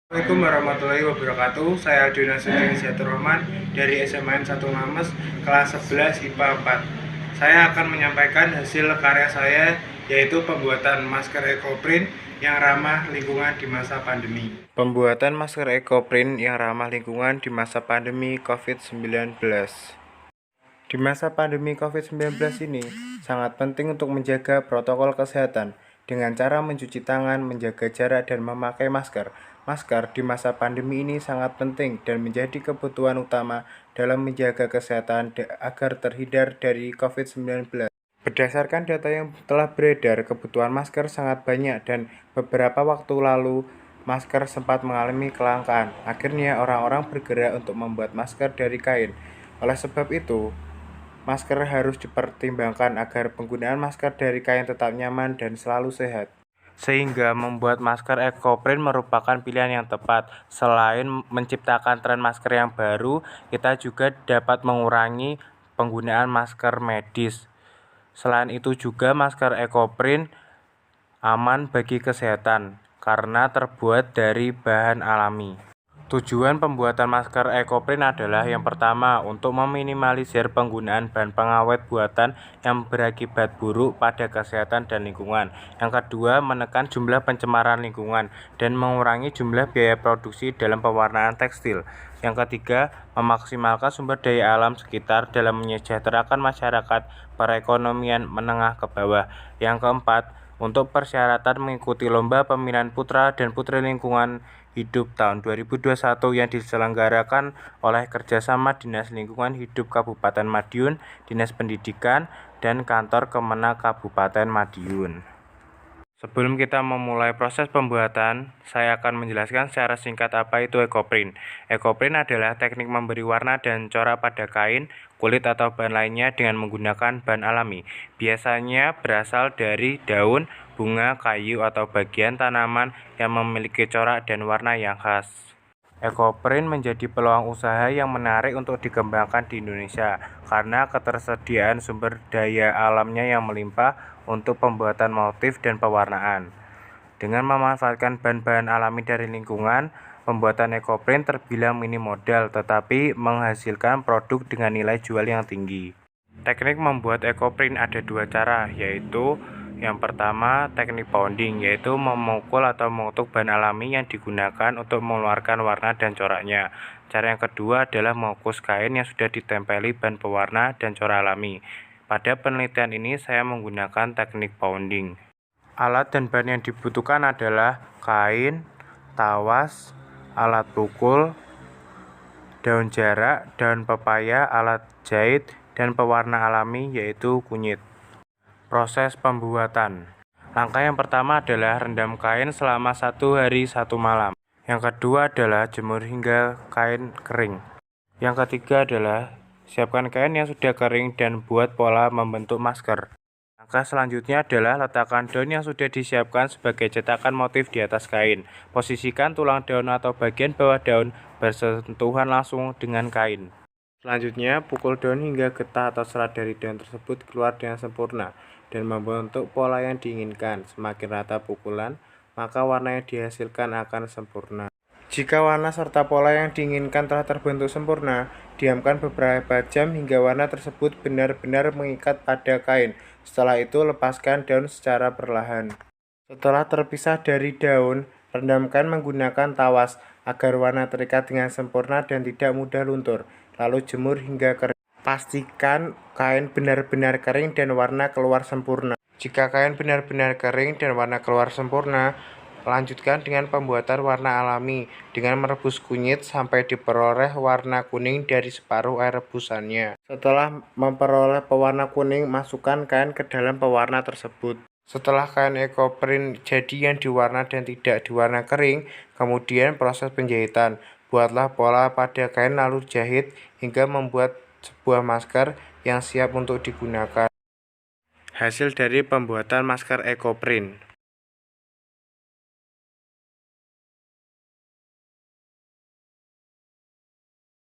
Assalamualaikum warahmatullahi wabarakatuh. Saya Aldina Sujiatur Rahman dari SMAN 1 Mames kelas 11 IPA 4. Saya akan menyampaikan hasil karya saya, yaitu pembuatan masker ekoprint yang ramah lingkungan di masa pandemi. Pembuatan masker ekoprint yang ramah lingkungan di masa pandemi COVID-19. Di masa pandemi COVID-19 ini, sangat penting untuk menjaga protokol kesehatan dengan cara mencuci tangan, menjaga jarak, dan memakai masker. Masker di masa pandemi ini sangat penting dan menjadi kebutuhan utama dalam menjaga kesehatan agar terhindar dari COVID-19. Berdasarkan data yang telah beredar, kebutuhan masker sangat banyak dan beberapa waktu lalu masker sempat mengalami kelangkaan. Akhirnya orang-orang bergerak untuk membuat masker dari kain. Oleh sebab itu, masker harus dipertimbangkan agar penggunaan masker dari kain tetap nyaman dan selalu sehat. Sehingga membuat masker ekoprint merupakan pilihan yang tepat. Selain menciptakan tren masker yang baru, kita juga dapat mengurangi penggunaan masker medis. Selain itu juga masker ekoprint aman bagi kesehatan karena terbuat dari bahan alami. Tujuan pembuatan masker ekoprint adalah yang pertama, untuk meminimalisir penggunaan bahan pengawet buatan yang berakibat buruk pada kesehatan dan lingkungan. Yang kedua, menekan jumlah pencemaran lingkungan dan mengurangi jumlah biaya produksi dalam pewarnaan tekstil. Yang ketiga, memaksimalkan sumber daya alam sekitar dalam menyejahterakan masyarakat perekonomian menengah ke bawah. Yang keempat, untuk persyaratan mengikuti lomba pemilihan putra dan putri lingkungan hidup tahun 2021 yang diselenggarakan oleh kerjasama Dinas Lingkungan Hidup Kabupaten Madiun, Dinas Pendidikan, dan Kantor Kemenak Kabupaten Madiun. Sebelum kita memulai proses pembuatan, saya akan menjelaskan secara singkat apa itu ekoprint. Ekoprint adalah teknik memberi warna dan corak pada kain, kulit atau bahan lainnya dengan menggunakan bahan alami. Biasanya berasal dari daun, bunga, kayu, atau bagian tanaman yang memiliki corak dan warna yang khas. Ekoprint menjadi peluang usaha yang menarik untuk dikembangkan di Indonesia karena ketersediaan sumber daya alamnya yang melimpah untuk pembuatan motif dan pewarnaan. Dengan memanfaatkan bahan-bahan alami dari lingkungan, pembuatan ekoprint terbilang minim modal tetapi menghasilkan produk dengan nilai jual yang tinggi. Teknik membuat ekoprint ada dua cara, yaitu yang pertama, teknik pounding, yaitu memukul atau mengutuk bahan alami yang digunakan untuk mengeluarkan warna dan coraknya. Cara yang kedua adalah mengukus kain yang sudah ditempeli bahan pewarna dan corak alami. Pada penelitian ini, saya menggunakan teknik pounding. Alat dan bahan yang dibutuhkan adalah kain, tawas, alat pukul, daun jarak, daun pepaya, alat jahit, dan pewarna alami yaitu kunyit. Proses pembuatan. Langkah yang pertama adalah rendam kain selama 1 hari 1 malam. Yang kedua adalah jemur hingga kain kering. Yang ketiga adalah siapkan kain yang sudah kering dan buat pola membentuk masker. Langkah selanjutnya adalah letakkan daun yang sudah disiapkan sebagai cetakan motif di atas kain. Posisikan tulang daun atau bagian bawah daun bersentuhan langsung dengan kain. Selanjutnya, pukul daun hingga getah atau serat dari daun tersebut keluar dengan sempurna dan membentuk pola yang diinginkan. Semakin rata pukulan, maka warna yang dihasilkan akan sempurna. Jika warna serta pola yang diinginkan telah terbentuk sempurna, diamkan beberapa jam hingga warna tersebut benar-benar mengikat pada kain. Setelah itu, lepaskan daun secara perlahan. Setelah terpisah dari daun, rendamkan menggunakan tawas agar warna terikat dengan sempurna dan tidak mudah luntur. Lalu jemur hingga kering. Pastikan kain benar-benar kering dan warna keluar sempurna. Jika kain benar-benar kering dan warna keluar sempurna, lanjutkan dengan pembuatan warna alami dengan merebus kunyit sampai diperoleh warna kuning dari separuh air rebusannya. Setelah memperoleh pewarna kuning, masukkan kain ke dalam pewarna tersebut. Setelah kain ekoprint jadi yang diwarna dan tidak diwarna kering, kemudian proses penjahitan. Buatlah pola pada kain lalu jahit hingga membuat sebuah masker yang siap untuk digunakan. Hasil dari pembuatan masker ekoprint.